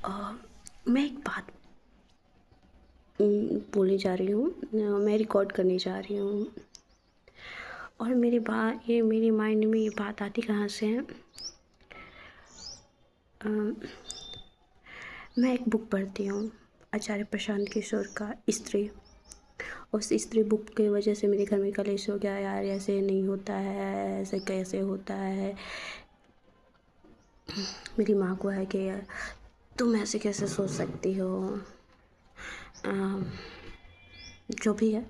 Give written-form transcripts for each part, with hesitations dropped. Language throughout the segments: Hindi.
अ, मैं एक बात बोलने जा रही हूँ। मैं रिकॉर्ड करने जा रही हूँ और मेरे माइंड में ये बात आती कहाँ से है। अ, मैं एक बुक पढ़ती हूँ, आचार्य प्रशांत किशोर का स्त्री। उस स्त्री बुक की वजह से मेरे घर में कलेश हो गया। यार ऐसे नहीं होता है, ऐसे कैसे होता है। मेरी माँ को है कि यार तुम ऐसे कैसे सोच सकती हो। अ, जो भी है,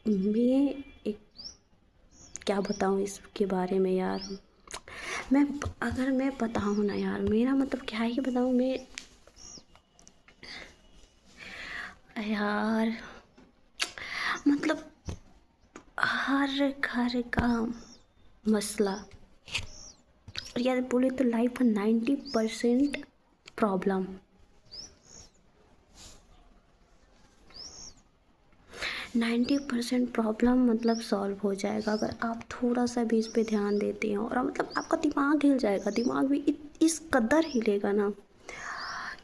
मैं एक क्या बताऊँ इसके बारे में यार। मैं अगर मैं बताऊँ ना यार, मेरा मतलब क्या ही बताऊँ मैं यार। मतलब हर घर का मसला, और यार बोले तो लाइफ का 90% प्रॉब्लम 90% प्रॉब्लम मतलब सॉल्व हो जाएगा अगर आप थोड़ा सा भी इस पे ध्यान देते हो। और मतलब आपका दिमाग हिल जाएगा, दिमाग भी इस कदर हिलेगा ना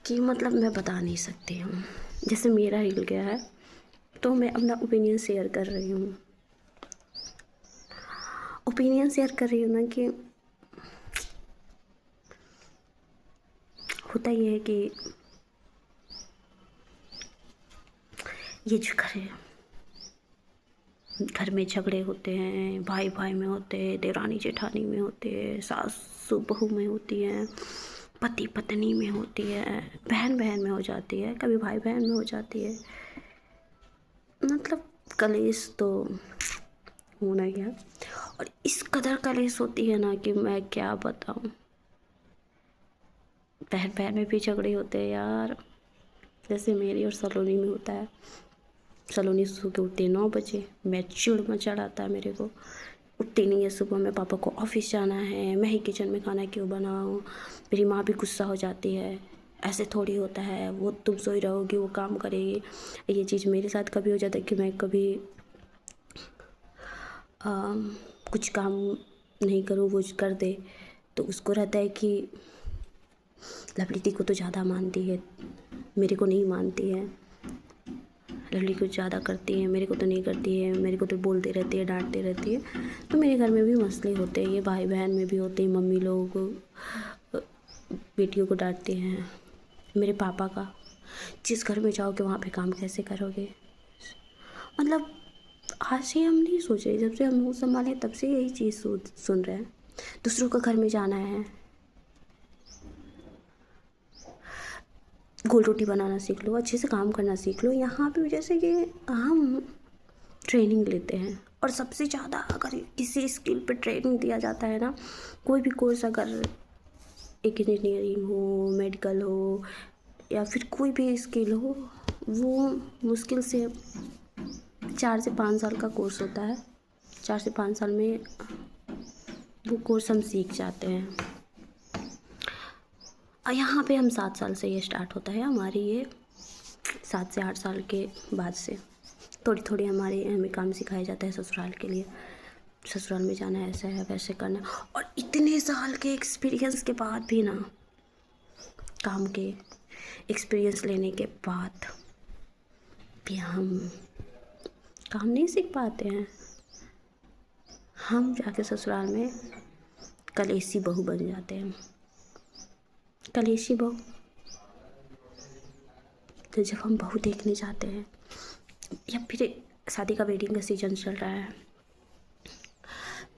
कि मतलब मैं बता नहीं सकती हूँ। जैसे मेरा हिल गया है तो मैं अपना ओपिनियन शेयर कर रही हूँ। ओपिनियन शेयर कर रही हूँ ना कि होता ये है कि ये जो घर में झगड़े होते हैं, भाई भाई में होते हैं, देवरानी जेठानी में होते हैं, सासू बहू में होती है, पति पत्नी में होती है, बहन बहन में हो जाती है, कभी भाई बहन में हो जाती है। मतलब कलेश तो होना ही है। और इस कदर कलेश होती है ना कि मैं क्या बताऊँ। बहन बहन में भी झगड़े होते हैं यार। जैसे मेरी और सलोनी में होता है। सलोनी सो के उठती है 9 बजे, मैं चिड़ मचा आता है मेरे को। उठती नहीं है सुबह में, पापा को ऑफिस जाना है, मैं ही किचन में खाना क्यों बनाऊँ। मेरी माँ भी गुस्सा हो जाती है, ऐसे थोड़ी होता है, वो तुम सोई रहोगी वो काम करेगी। ये चीज़ मेरे साथ कभी हो जाता है कि मैं कभी कुछ काम नहीं करूँ, वो कर दे तो उसको रहता है कि लवली दी को तो ज़्यादा मानती है, मेरे को नहीं मानती है। लवली कुछ ज़्यादा करती है, मेरे को तो नहीं करती है, मेरे को तो बोलती रहती है, डांटती रहती है। तो मेरे घर में भी मसले होते हैं, ये भाई बहन में भी होते हैं। मम्मी लोगों को बेटियों को डांटती हैं। मेरे पापा का, जिस घर में जाओगे वहाँ पे काम कैसे करोगे। मतलब आज से हम नहीं सोच रहे, जब से हम मुँह संभाले तब से यही चीज़ सुन रहे हैं। दूसरों का घर में जाना है, गोल रोटी बनाना सीख लो, अच्छे से काम करना सीख लो। यहाँ पे जैसे कि हम ट्रेनिंग लेते हैं, और सबसे ज़्यादा अगर किसी स्किल पे ट्रेनिंग दिया जाता है ना, कोई भी कोर्स, अगर एक इंजीनियरिंग हो, मेडिकल हो, या फिर कोई भी स्किल हो, वो मुश्किल से 4 से 5 साल का कोर्स होता है। 4 से 5 साल में वो कोर्स हम सीख जाते हैं। और यहाँ पे हम 7 साल से ये स्टार्ट होता है हमारी ये 7 से 8 साल के बाद से थोड़ी थोड़ी हमें काम सिखाया जाता है ससुराल के लिए। ससुराल में जाना है, ऐसा है, वैसे करना है। और इतने साल के एक्सपीरियंस के बाद भी ना, काम के एक्सपीरियंस लेने के बाद भी हम काम नहीं सीख पाते हैं। हम जाके ससुराल में कलेशी बहू बन जाते हैं। कलेशी बहू, तो जब हम बहू देखने जाते हैं, या फिर शादी का वेडिंग का सीजन चल रहा है,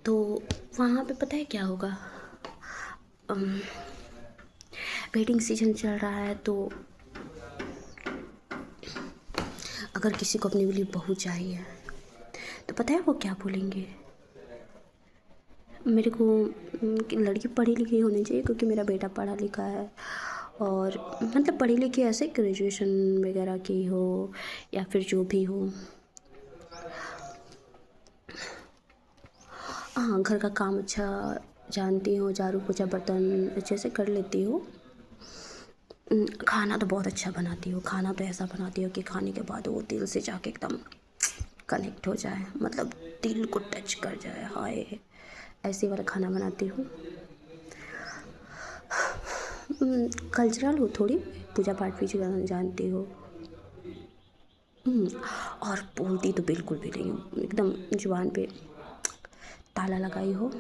तो वहाँ पे पता है क्या होगा। वेडिंग सीजन चल रहा है तो अगर किसी को अपने लिए बहू चाहिए तो पता है वो क्या बोलेंगे। मेरे को कि लड़की पढ़ी लिखी होनी चाहिए, क्योंकि मेरा बेटा पढ़ा लिखा है। और मतलब पढ़ी लिखी ऐसे ग्रेजुएशन वगैरह की हो, या फिर जो भी हो। हाँ, घर का काम अच्छा जानती हो, झाड़ू पोछा बर्तन अच्छे से कर लेती हो। खाना तो बहुत अच्छा बनाती हो, खाना तो ऐसा बनाती हो कि खाने के बाद वो दिल से जाके एकदम कनेक्ट हो जाए, मतलब दिल को टच कर जाए। हाय, ऐसे वाला खाना बनाती हूँ। कल्चरल हो थोड़ी, पूजा पाठ भी जानती हो। और बोलती तो बिल्कुल भी नहीं हूँ, एकदम जुबान पे ताला लगाई हो,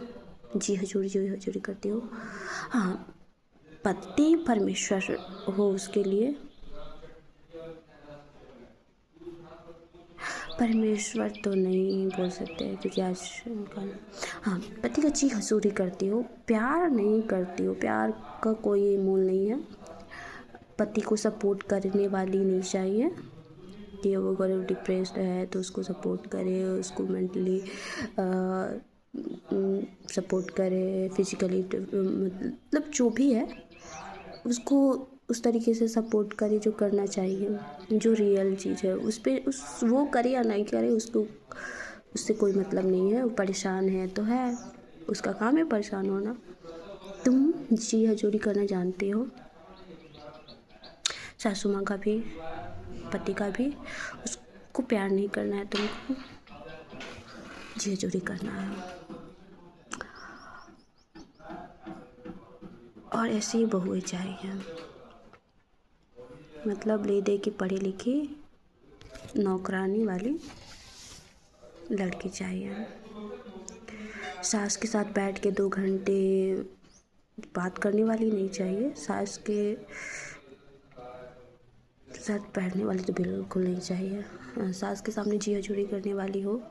जी हजूरी करती हो। हाँ, पति परमेश्वर हो उसके लिए, परमेश्वर तो नहीं बोल सकते क्योंकि आज कल। हाँ, पति का जी हजूरी करती हो, प्यार नहीं करती हो, प्यार का कोई मोल नहीं है। पति को सपोर्ट करने वाली नहीं चाहिए कि वो अगर डिप्रेस्ड है तो उसको सपोर्ट करे, उसको मेंटली सपोर्ट करे, फिजिकली मतलब जो भी है उसको उस तरीके से सपोर्ट करे जो करना चाहिए, जो रियल चीज़ है उस पे उस वो करे या नहीं करे, उसको उससे कोई मतलब नहीं है। वो परेशान है तो है, उसका काम है परेशान होना। तुम जी हजूरी करना जानती हो, सासू माँ का भी, पति का भी। उसको प्यार नहीं करना है तुमको, जी हजूरी करना है। और ऐसी ही बहुएं चाहिए, मतलब ले दे के पढ़ी लिखी नौकरानी वाली लड़की चाहिए। सास के साथ बैठ के 2 घंटे बात करने वाली नहीं चाहिए, सास के साथ बैठने वाली तो बिल्कुल नहीं चाहिए। सास के सामने जी हजूरी करने वाली हो,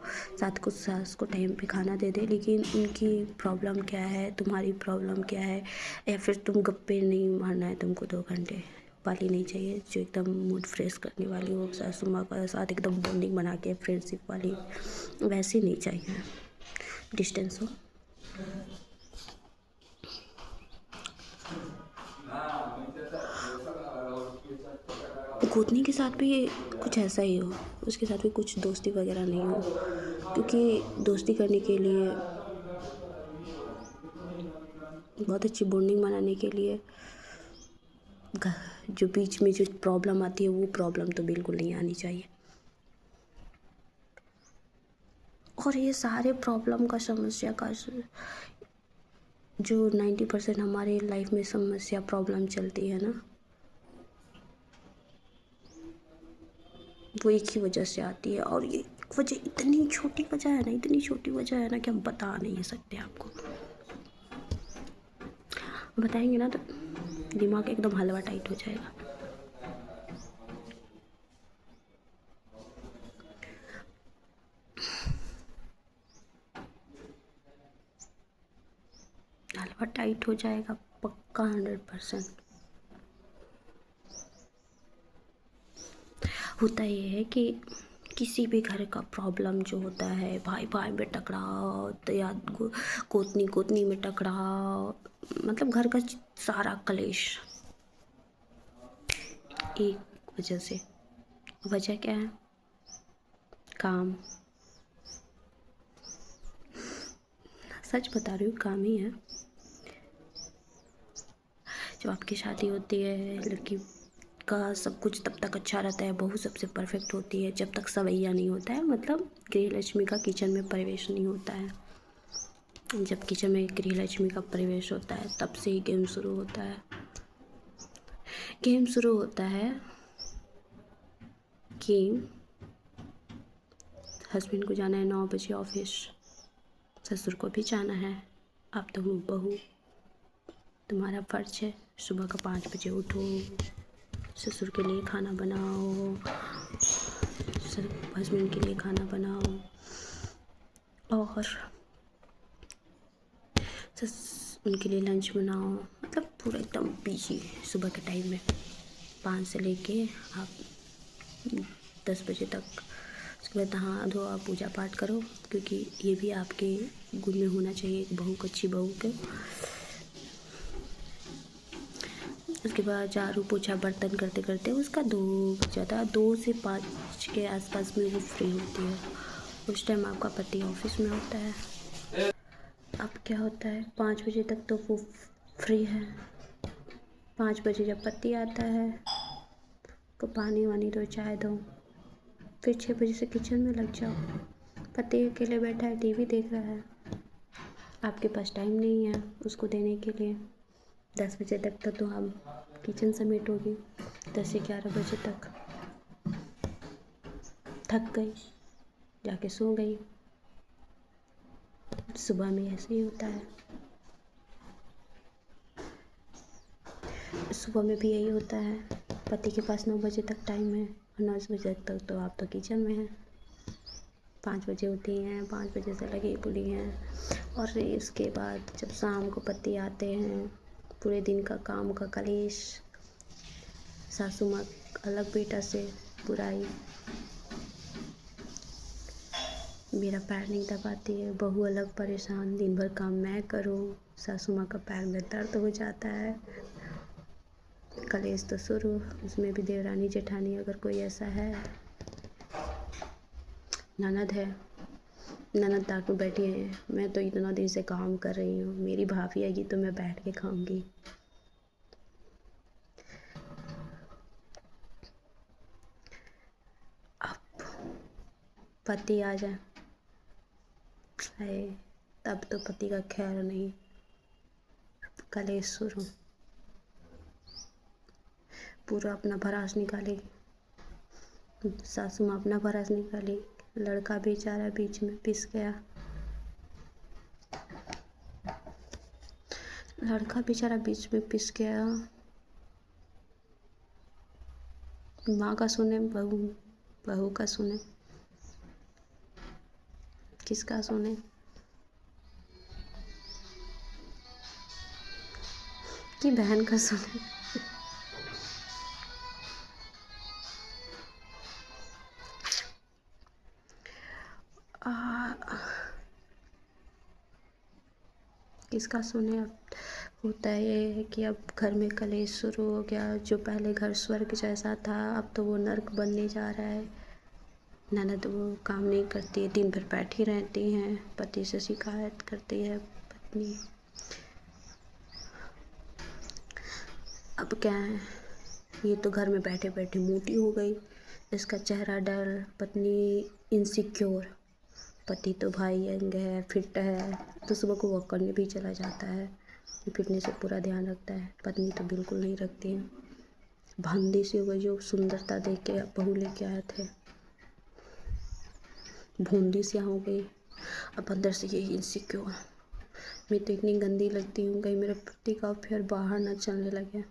सास को टाइम पे खाना दे दे, लेकिन उनकी प्रॉब्लम क्या है, तुम्हारी प्रॉब्लम क्या है, या फिर तुम गप्पे नहीं मारना है तुमको 2 घंटे वाली नहीं चाहिए। जो एकदम मूड फ्रेश करने वाली हो, सासू माँ के साथ एकदम बॉन्डिंग बना के फ्रेंडशिप वाली, वैसी नहीं चाहिए, डिस्टेंस हो। गोतनी के साथ भी कुछ ऐसा ही हो, उसके साथ भी कुछ दोस्ती वगैरह नहीं हो, क्योंकि दोस्ती करने के लिए, बहुत अच्छी बॉन्डिंग बनाने के लिए जो बीच में जो प्रॉब्लम आती है वो प्रॉब्लम तो बिल्कुल नहीं आनी चाहिए। और ये सारे प्रॉब्लम का समस्या का जो 90% हमारे लाइफ में समस्या प्रॉब्लम चलती है ना, वो एक ही वजह से आती है। और ये वजह इतनी छोटी वजह है ना, इतनी छोटी वजह है ना कि हम बता नहीं सकते आपको। बताएंगे ना तो दिमाग एकदम हलवा टाइट हो जाएगा। हलवा टाइट हो जाएगा पक्का, 100%। होता ये है कि किसी भी घर का प्रॉब्लम जो होता है, भाई भाई में टकराव तो या कोतनी कोतनी में टकराव, मतलब घर का सारा कलेश एक वजह से। वजह क्या है? काम। सच बता रही हूँ, काम ही है। जब आपकी शादी होती है, लड़की का सब कुछ तब तक अच्छा रहता है, बहू सबसे परफेक्ट होती है जब तक सवैया नहीं होता है, मतलब गृहलक्ष्मी का किचन में प्रवेश नहीं होता है। जब किचन में गृहलक्ष्मी का प्रवेश होता है तब से ही गेम शुरू होता है। गेम शुरू होता है कि हस्बैंड को जाना है 9 बजे ऑफिस, ससुर को भी जाना है। आप तो बहू, तुम्हारा फर्ज है सुबह का 5 बजे उठो, ससुर के लिए खाना बनाओ, हस्बैंड के लिए खाना बनाओ, और उनके लिए लंच बनाओ, मतलब पूरा एकदम बिजी सुबह के टाइम में 5 से लेके आप 10 बजे तक। उसके बाद नहा धो आप पूजा पाठ करो, क्योंकि ये भी आपके गुण में होना चाहिए एक बहू को, अच्छी बहू के। उसके बाद झाड़ू पोछा बर्तन करते करते उसका 2 बज जाता है। 2 से 5 के आसपास में वो फ्री होती है। उस टाइम आपका पति ऑफिस में होता है। अब क्या होता है, 5 बजे तक तो वो फ्री है। 5 बजे जब पति आता है तो पानी वानी दो, चाय दो, फिर 6 बजे से किचन में लग जाओ। पति अकेले बैठा है, टीवी देख रहा है, आपके पास टाइम नहीं है उसको देने के लिए। 10 बजे तक तो हम किचन समेटोगी। 10 से 11 बजे तक थक गई, जाके सो गई। सुबह में ऐसे ही होता है, सुबह में भी यही होता है। पति के पास 9 बजे तक टाइम है और 9 बजे तक तो आप तो किचन में हैं। 5 बजे उठी हैं, 5 बजे से लगी पुली हैं। और इसके बाद जब शाम को पति आते हैं, पूरे दिन का काम का कलेश, सासू माँ अलग बेटा से बुराई, मेरा पैर नहीं दबाती है, बहू अलग परेशान, दिन भर काम मैं करूँ, सासू माँ का पैर में दर्द हो जाता है, कलेश तो शुरू। उसमें भी देवरानी जेठानी अगर कोई ऐसा है, ननद है, ननद ताक में बैठी है, मैं तो इतना दिन से काम कर रही हूँ, मेरी भाभी आएगी तो मैं बैठ के खाऊंगी। अब पति आ जाए है, तब तो पति का ख्याल नहीं, कलेश शुरू। पूरा अपना भड़ास निकालेगी, सासू माँ अपना भड़ास निकाली, लड़का बेचारा बीच में पिस गया, लड़का बेचारा बीच में पिस गया। माँ का सुने, बहू का सुने, किसका सुने? कि बहन का सुने? किसका सुने? अब होता ये है कि अब घर में कलेश शुरू हो गया। जो पहले घर स्वर्ग जैसा था, अब तो वो नर्क बनने जा रहा है। ननद वो काम नहीं करती, दिन भर बैठी रहती हैं, पति से शिकायत करती है पत्नी। अब क्या है, ये तो घर में बैठे बैठे मोटी हो गई, इसका चेहरा डल, पत्नी इनसिक्योर, पति तो भाई यंग है, फिट है, तो सुबह को वॉक करने भी चला जाता है, फिटनेस से पूरा ध्यान रखता है। पत्नी तो बिल्कुल नहीं रखती है, भंदी सी हो गई, जो सुंदरता देख के बहू लेके आए थे, भूंदी सी हो गई। अब अंदर से ये इनसिक्योर, मैं तो इतनी गंदी लगती हूँ, कहीं मेरे पति का फिर बाहर ना चलने लगे,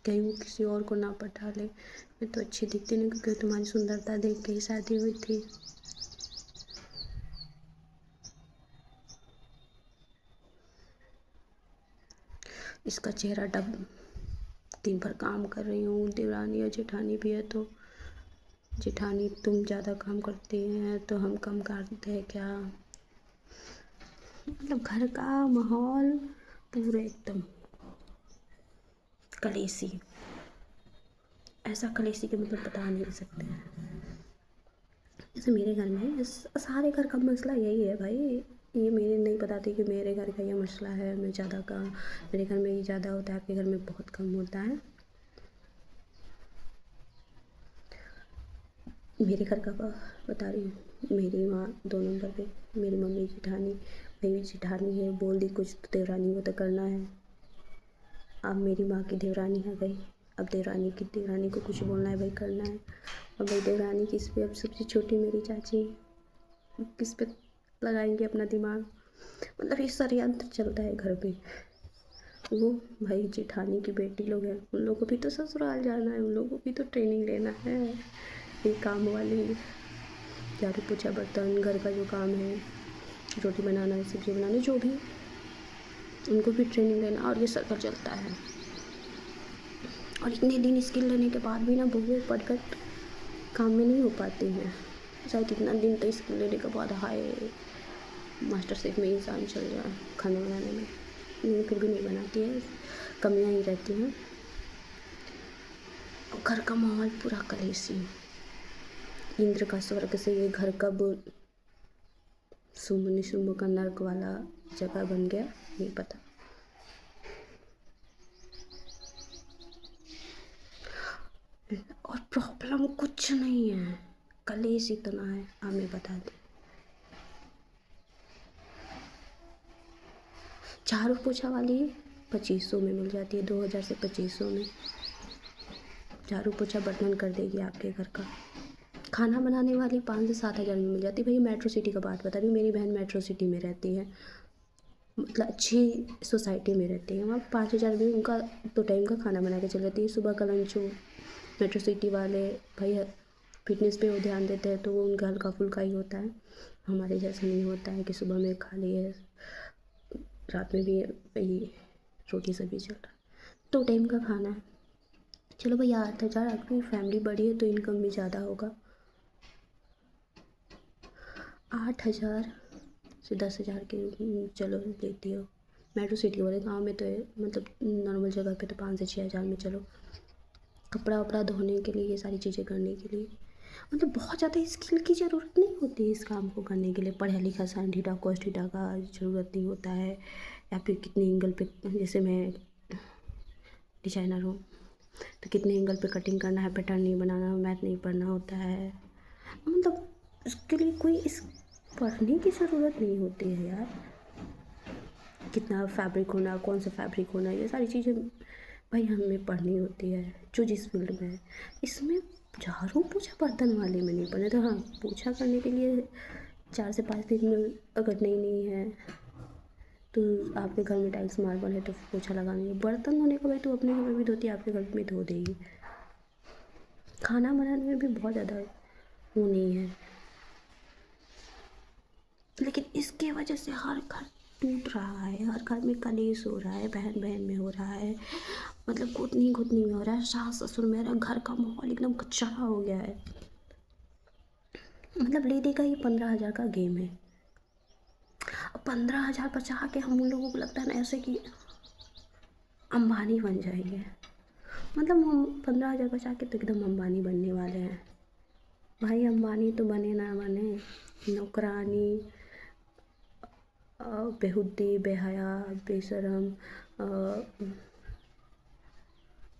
कहीं वो किसी और को ना पटा ले। मैं तो अच्छी दिखती नहीं, क्योंकि तुम्हारी सुंदरता देख के ही शादी हुई थी। इसका चेहरा डब, दिन भर काम कर रही हूँ, देवरानी और जेठानी भी है, तो जेठानी तुम ज़्यादा काम करती हैं तो हम कम करते हैं क्या? मतलब घर का माहौल पूरे एकदम कलेसी, ऐसा कलेसी के मतलब बता नहीं सकते हैं। जैसे मेरे घर में सारे घर का मसला यही है भाई, ये मेरे नहीं बताती कि मेरे घर का ये मसला है, मैं ज़्यादा काम, मेरे घर में ये ज़्यादा होता है, आपके घर में बहुत कम होता है। मेरे घर का बता रही हूँ, मेरी माँ 2 नंबर पे, मेरी मम्मी जेठानी, मेरी जेठानी है, बोल दी कुछ तो देवरानी को तो करना है। अब मेरी माँ की देवरानी आ गई, अब देवरानी को कुछ बोलना है भाई, करना है। अब भाई देवरानी किस पे, अब सबसे छोटी मेरी चाची, किस पे लगाएंगे अपना दिमाग? मतलब ये षड्यंत्र चलता है घर में। वो भाई जेठानी की बेटी लोग हैं, उन लोगों को भी तो ससुराल जाना है, उन लोगों को भी तो ट्रेनिंग लेना है। ये काम वाली झाड़ू पोछा बर्तन, घर का जो काम है, रोटी बनाना है, सब्जी बनाना, जो भी, उनको भी ट्रेनिंग लेना, और ये सर्कल चलता है। और इतने दिन स्किल लेने के बाद भी ना बहुएं परफेक्ट काम में नहीं हो पाती हैं। शायद इतना दिन तो स्किल लेने के बाद हाय मास्टर शेफ में इंसान चल जाए खाना बनाने में, लेकिन फिर भी नहीं बनाती है, कमियाँ ही रहती हैं। घर का माहौल पूरा कलेशी, इंद्र का स्वर्ग से ये घर कब शुंभ निशुंभ का नर्क वाला जगह बन गया नहीं पता। और प्रॉब्लम कुछ नहीं है, कलेश इतना है, हमें बता दें। झाड़ू पोछा वाली 2500 में मिल जाती है, 2000 से 2500 में झाड़ू पोछा बर्तन कर देगी आपके घर का। खाना बनाने वाली 5 से 7 हज़ार में मिल जाती है। भैया मेट्रो सिटी का बात बता रही हूँ, मेरी बहन मेट्रो सिटी में रहती है, मतलब अच्छी सोसाइटी में रहती है। वहाँ 5 हज़ार में उनका 2 टाइम का खाना बना के चल जाती है। सुबह का लंच मेट्रो सिटी वाले भैया फिटनेस पे वो ध्यान देते हैं, तो वो उनका हल्का फुल्का ही होता है। हमारे जैसा नहीं होता है कि सुबह में खा लिए, रात में भी वही रोटी सब्जी चल रहा है। 2 टाइम का खाना है। चलो भैया 8 हज़ार, आपकी फैमिली बड़ी है तो इनकम भी ज़्यादा होगा। 8 हज़ार से 10 हज़ार के चलो लेती हो। मेट्रो सिटी वाले गाँव में तो है, मतलब नॉर्मल जगह पे तो 5 से 6 हज़ार में चलो। कपड़ा वपड़ा धोने के लिए, ये सारी चीज़ें करने के लिए मतलब बहुत ज़्यादा स्किल की ज़रूरत नहीं होती है इस काम को करने के लिए। पढ़ा लिखा साइंटिटा कोस्टिटा का ज़रूरत नहीं होता है, या फिर कितने एंगल पे, जैसे मैं डिजाइनर हूँ तो कितने एंगल पे कटिंग करना है, पैटर्न नहीं बनाना, मैथ नहीं पढ़ना होता है। मतलब उसके लिए कोई इस पढ़ने की ज़रूरत नहीं होती है यार। कितना फैब्रिक होना, कौन सा फैब्रिक होना, ये सारी चीज़ें भाई हमें पढ़नी होती है जो जिस फील्ड में है। इसमें झाड़ू पोछा बर्तन वाले में नहीं पढ़ना। तो हाँ, पोछा करने के लिए 4 से 5 दिन में अगर नहीं है तो आपके घर में टाइल्स मार्बल है तो पोछा लगाने। बर्तन धोने का भाई तो अपने घर में भी धोती है, आपके घर में धो देगी। खाना बनाने में भी बहुत ज़्यादा वो नहीं है, लेकिन इसके वजह से हर घर टूट रहा है, हर घर में कलेश हो रहा है, बहन बहन में हो रहा है, मतलब घुटनी घुटनी में हो रहा है, सास ससुर में, घर का माहौल एकदम कच्चा हो गया है। मतलब लेडी का ये 15 हज़ार का गेम है। 15 हज़ार बचा के हम लोगों को लगता है ना ऐसे कि अंबानी बन जाएंगे। मतलब हम 15 हज़ार बचा के तो एकदम अंबानी बनने वाले हैं। भाई अंबानी तो बने ना बने, नौकरानी, बेहुदी, बेहया, बेशरम,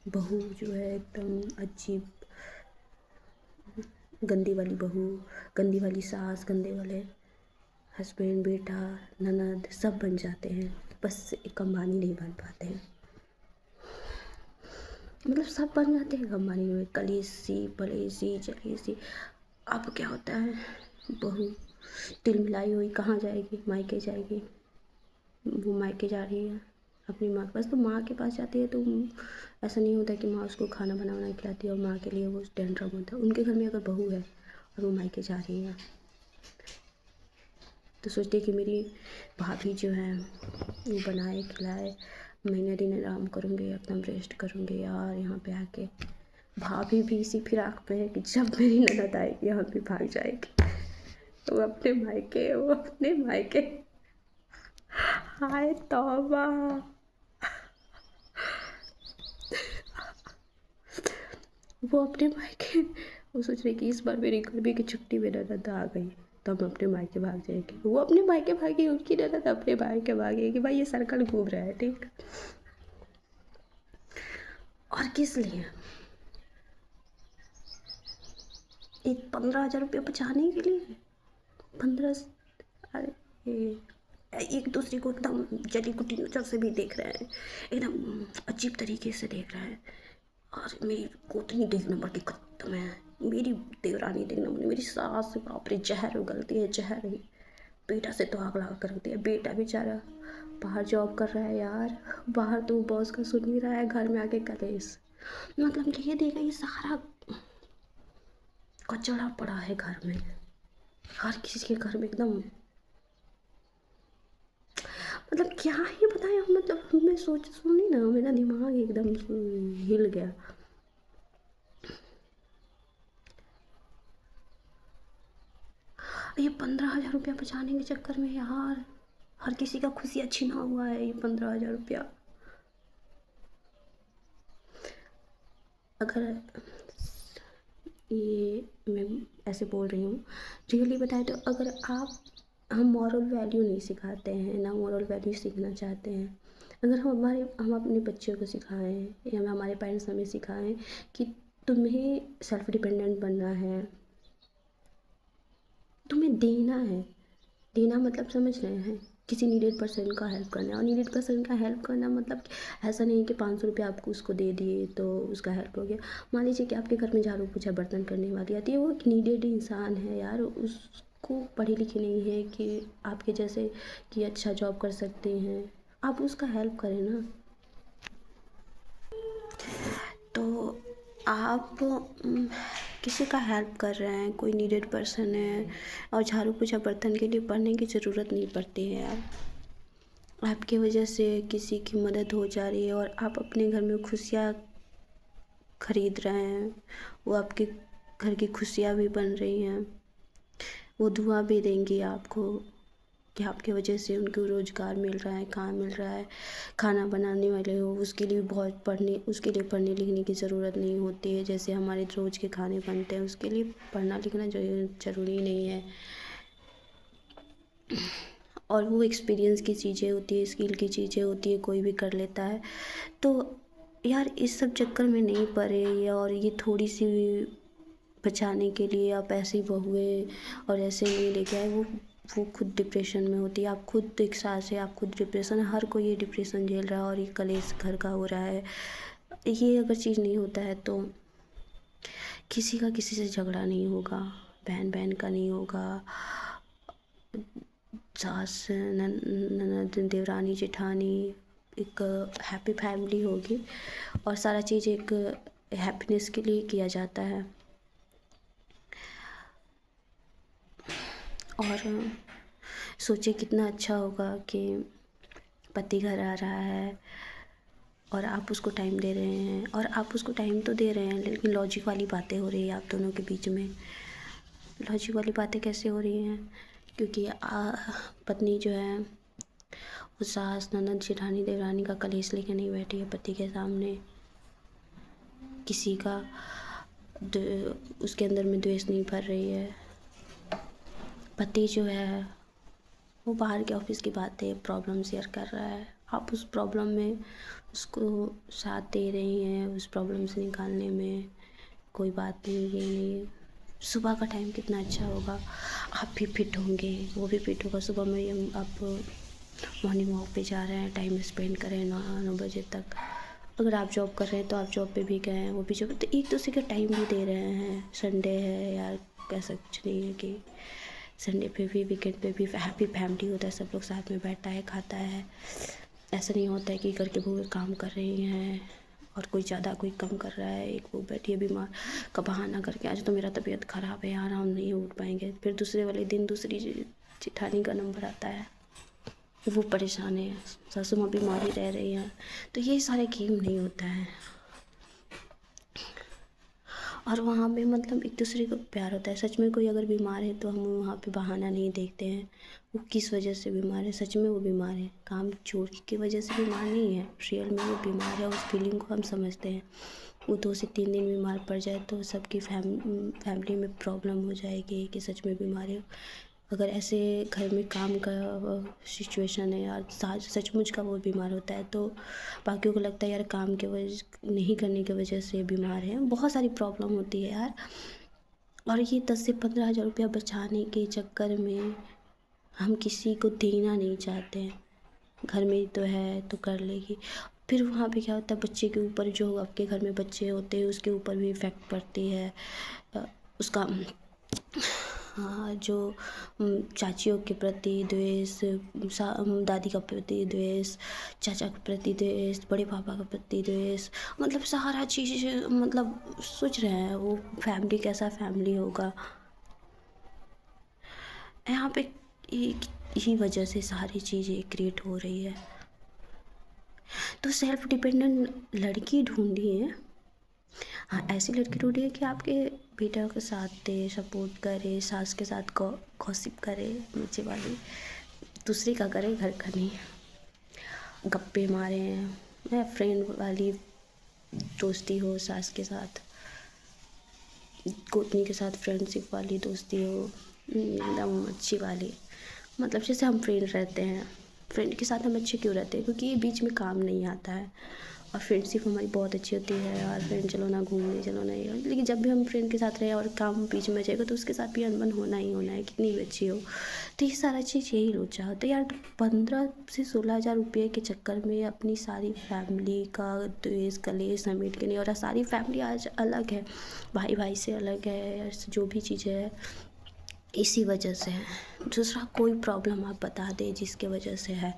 बहू जो है एकदम अजीब, गंदी वाली बहू, गंदी वाली सास, गंदे वाले हस्बैंड, बेटा, ननद सब बन जाते हैं, बस एक अंबानी नहीं बन पाते हैं। मतलब सब बन जाते हैं अंबानी में, कलीसी पलेसी चलेसी। अब क्या होता है, बहू तिल मिलाई हुई कहाँ जाएगी, मायके जाएगी। वो मायके जा रही है अपनी माँ के पास, तो माँ के पास जाती है तो ऐसा नहीं होता कि माँ उसको खाना बना खिलाती है और माँ के लिए वो टेंट्रम होता है। उनके घर में अगर बहू है और वो मायके जा रही है तो सोचती है कि मेरी भाभी जो है वो बनाए खिलाए, महीने दिन आराम करूँगी, एकदम रेस्ट करूँगी यार यहाँ पे आके। भाभी भी इसी फिराक में है कि जब मेरी ननद आएगी यहाँ पे भाग जाएगी, वो अपने मायके, वो अपने मायके। हाय तौबा, वो अपने मायके, वो सोच रही कि इस बार मेरी गर्मी की छुट्टी में ननद आ गई तो हम अपने मायके भाग जाएंगे। वो अपने मायके भागी, उनकी ननद अपने मायके भागेगी। भाई ये सर्कल घूम रहा है, ठीक। और किस लिए, एक 15 हज़ार रुपये बचाने के लिए 15, अरे एक दूसरे को एकदम जली कुटी नज़र से भी देख रहे हैं, एकदम अजीब तरीके से देख रहे हैं। और मेरी गोतनी देख नंबर की खत्म है, मेरी देवरानी देख नंबर, मेरी सास बाप रे जहर उगलती है, जहर ही। बेटा से तो आग लगा कर रखती है, बेटा बेचारा बाहर जॉब कर रहा है यार, बाहर तो बॉस का सुन ही रहा है, घर में आके कलेश। मतलब ये देखा, ये सारा कचड़ा पड़ा है घर में, हर किसी के घर में एकदम, मतलब क्या ही बताएं। मतलब मैं सुनी ना, मेरा दिमाग एकदम हिल गया। ये 15 हज़ार रुपया बचाने के चक्कर में यार हर किसी का खुशियाँ छीना हुआ है। ये 15 हज़ार रुपया अगर, ये मैं ऐसे बोल रही हूँ, रियली बताए तो अगर आप, हम मॉरल वैल्यू नहीं सिखाते हैं ना, मॉरल वैल्यू सीखना चाहते हैं, अगर हम अपने बच्चों को सिखाएं या हमारे पेरेंट्स हमें सिखाएं कि तुम्हें सेल्फ डिपेंडेंट बनना है, तुम्हें देना है, देना मतलब समझ रहे हैं किसी नीडेड पर्सन का हेल्प करना है। और नीडेड पर्सन का हेल्प करना मतलब कि ऐसा नहीं कि 500 रुपये आपको उसको दे दिए तो उसका हेल्प हो गया। मान लीजिए कि आपके घर में झाड़ू पोछा बर्तन करने वाली आती है, वो एक नीडेड इंसान है यार, उसको पढ़ी लिखी नहीं है कि आपके जैसे कि अच्छा जॉब कर सकते हैं, आप उसका हेल्प करें ना। तो आप किसी का हेल्प कर रहे हैं, कोई नीडेड पर्सन है, और झाड़ू पोछा बर्तन के लिए पढ़ने की ज़रूरत नहीं पड़ती है यार। आपकी वजह से किसी की मदद हो जा रही है और आप अपने घर में खुशियाँ खरीद रहे हैं, वो आपके घर की खुशियाँ भी बन रही हैं, वो दुआ भी देंगी आपको कि आपकी वजह से उनको रोज़गार मिल रहा है, काम मिल रहा है। खाना बनाने वाले हो उसके लिए उसके लिए पढ़ने लिखने की ज़रूरत नहीं होती है, जैसे हमारे रोज़ के खाने बनते हैं उसके लिए पढ़ना लिखना ज़रूरी नहीं है। और वो एक्सपीरियंस की चीज़ें होती है, स्किल की चीज़ें होती है, कोई भी कर लेता है। तो यार इस सब चक्कर में नहीं पड़े, और ये थोड़ी सी बचाने के लिए आप ऐसी बहुएं और ऐसे नहीं लेके आए, वो खुद डिप्रेशन में होती है। आप खुद एक सास है, आप खुद डिप्रेशन, हर कोई ये डिप्रेशन झेल रहा है और ये कलेश घर का हो रहा है। ये अगर चीज़ नहीं होता है तो किसी का किसी से झगड़ा नहीं होगा, बहन बहन का नहीं होगा, सास ननद देवरानी जेठानी, एक हैप्पी फैमिली होगी, और सारा चीज़ एक हैप्पीनेस के लिए किया जाता है। और सोचिए कितना अच्छा होगा कि पति घर आ रहा है और आप उसको टाइम दे रहे हैं, और आप उसको टाइम तो दे रहे हैं लेकिन लॉजिक वाली बातें हो रही है आप दोनों के बीच में। लॉजिक वाली बातें कैसे हो रही हैं? क्योंकि पत्नी जो है वो सास ननद जेठानी देवरानी का कलेश लेके नहीं बैठी है पति के सामने, किसी का उसके अंदर में द्वेष नहीं भर रही है। पति जो है वो बाहर के ऑफिस की बातें प्रॉब्लम शेयर कर रहा है, आप उस प्रॉब्लम में उसको साथ दे रही हैं, उस प्रॉब्लम से निकालने में। कोई बात नहीं, ये नहीं। सुबह का टाइम कितना अच्छा होगा, आप भी फिट होंगे, वो भी फिट होगा। सुबह में आप मॉर्निंग वॉक पे जा रहे हैं, टाइम स्पेंड करें 9 बजे तक। अगर आप जॉब कर रहे हैं तो आप जॉब पे भी गए, वो भी जॉब, तो एक दूसरे का टाइम भी दे रहे हैं। संडे है यार, कैसा कुछ नहीं है कि संडे पे भी वीकेंड पे भी हैप्पी फैमिली होता है, सब लोग साथ में बैठता है खाता है। ऐसा नहीं होता है कि घर के बहू काम कर रही हैं और कोई ज़्यादा कोई कम कर रहा है, एक वो बैठी है बीमार का बहाना करके, आज तो मेरा तबीयत ख़राब है यार हम नहीं उठ पाएंगे, फिर दूसरे वाले दिन दूसरी जेठानी का नंबर आता है, वो परेशान है, सासू माँ बीमारी रह रही हैं। तो ये सारे गेम नहीं होता है, और वहाँ पे मतलब एक दूसरे को प्यार होता है। सच में कोई अगर बीमार है तो हम वहाँ पे बहाना नहीं देखते हैं, वो किस वजह से बीमार है, सच में वो बीमार है, काम चोरी की वजह से बीमार नहीं है, रियल में वो बीमार है, उस फीलिंग को हम समझते हैं। वो 2 से 3 दिन बीमार पड़ जाए तो सबकी फैमिली में प्रॉब्लम हो जाएगी कि सच में बीमार है। अगर ऐसे घर में काम का सिचुएशन है यार, सचमुच का वो बीमार होता है तो बाकियों को लगता है यार काम के वजह नहीं करने की वजह से बीमार है, बहुत सारी प्रॉब्लम होती है यार। और ये 10 से 15 हज़ार रुपया बचाने के चक्कर में हम किसी को देना नहीं चाहते हैं, घर में तो है तो कर लेगी। फिर वहाँ पे क्या होता है, बच्चे के ऊपर, जो आपके घर में बच्चे होते हैं उसके ऊपर भी इफ़ेक्ट पड़ती है। उसका हाँ, जो चाचियों के प्रति द्वेष, दादी का प्रति द्वेष, चाचा के प्रति द्वेष, बड़े पापा के प्रति द्वेष, मतलब सारा चीज़, मतलब सोच रहे हैं वो फैमिली कैसा फैमिली होगा। यहाँ पे एक ही वजह से सारी चीज़ें क्रिएट हो रही है। तो सेल्फ डिपेंडेंट लड़की ढूंढिए, हाँ ऐसी लड़की ढूंढिए कि आपके बेटा के साथ दे, सपोर्ट करे, सास के साथ गॉसिप करे, नीचे वाली दूसरी का करे, घर का नहीं। गप्पे मारे, मैं फ्रेंड वाली दोस्ती हो, सास के साथ गोतनी के साथ फ्रेंडशिप वाली दोस्ती हो, एकदम अच्छी वाली, मतलब जैसे हम फ्रेंड रहते हैं, फ्रेंड के साथ हम अच्छे क्यों रहते हैं, क्योंकि ये बीच में काम नहीं आता है। और फ्रेंडशिप हमारी बहुत अच्छी होती है यार। फ्रेंड चलो ना घूमने, चलो ना ये, लेकिन जब भी हम फ्रेंड के साथ रहे और काम बीच में जाएगा तो उसके साथ भी अनबन होना ही होना है, कितनी भी अच्छी हो। तो ये सारा चीज़ यही लोचा होता है यार। 15 से 16 हज़ार रुपये के चक्कर में अपनी सारी फैमिली का द्वेष कलेश समेट के नहीं, और सारी फैमिली आज अलग है, भाई भाई से अलग है, जो भी चीज़ें है इसी वजह से है। दूसरा कोई प्रॉब्लम आप बता दें जिसके वजह से है,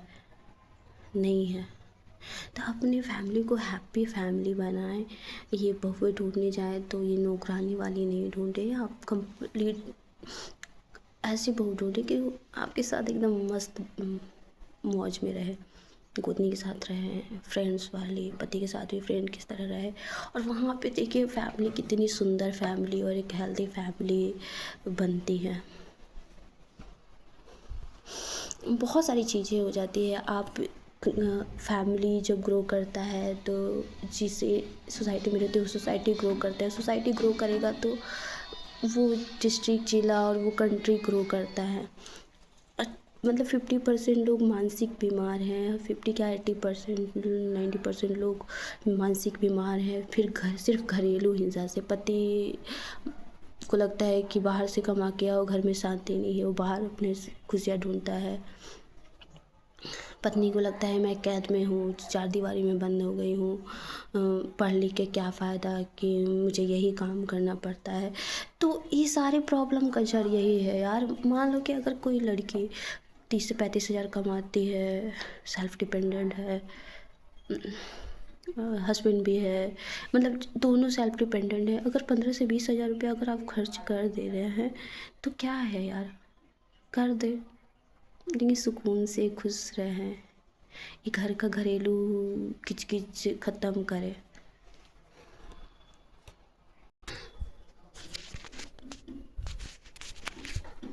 नहीं है। तो अपनी फैमिली को हैप्पी फैमिली बनाएं। ये बहुएं ढूंढने जाए तो ये नौकरानी वाली नहीं ढूंढे, आप कंप्लीट ऐसी बहू ढूंढे कि वो आपके साथ एकदम मस्त मौज में रहे, गोतनी के साथ रहे, फ्रेंड्स वाली, पति के साथ भी फ्रेंड किस तरह रहे। और वहाँ पे देखिए फैमिली कितनी सुंदर फैमिली और एक हेल्दी फैमिली बनती है। बहुत सारी चीज़ें हो जाती है। आप फैमिली जब ग्रो करता है तो जिसे सोसाइटी में रहते हो सोसाइटी ग्रो करता है, सोसाइटी ग्रो करेगा तो वो डिस्ट्रिक्ट, जिला और वो कंट्री ग्रो करता है। मतलब 50% लोग मानसिक बीमार हैं, 50 क्या 80%, 90% लोग मानसिक बीमार हैं। फिर सिर्फ घरेलू हिंसा से पति को लगता है कि बाहर से कमा के आओ, घर में शांति नहीं है, वो बाहर अपने खुशियाँ ढूंढता है। पत्नी को लगता है मैं कैद में हूँ, 4 दीवारी में बंद हो गई हूँ, पढ़ लिख के क्या फ़ायदा कि मुझे यही काम करना पड़ता है। तो ये सारे प्रॉब्लम का जड़ यही है यार। मान लो कि अगर कोई लड़की 30 से 35 हज़ार कमाती है, सेल्फ डिपेंडेंट है, हस्बैंड भी है, मतलब दोनों सेल्फ डिपेंडेंट है, अगर 15 से 20 हज़ार रुपया अगर आप खर्च कर दे रहे हैं तो क्या है यार, कर दे, लेकिन सुकून से खुश रहें। ये घर का घरेलू किच किच ख़त्म करें।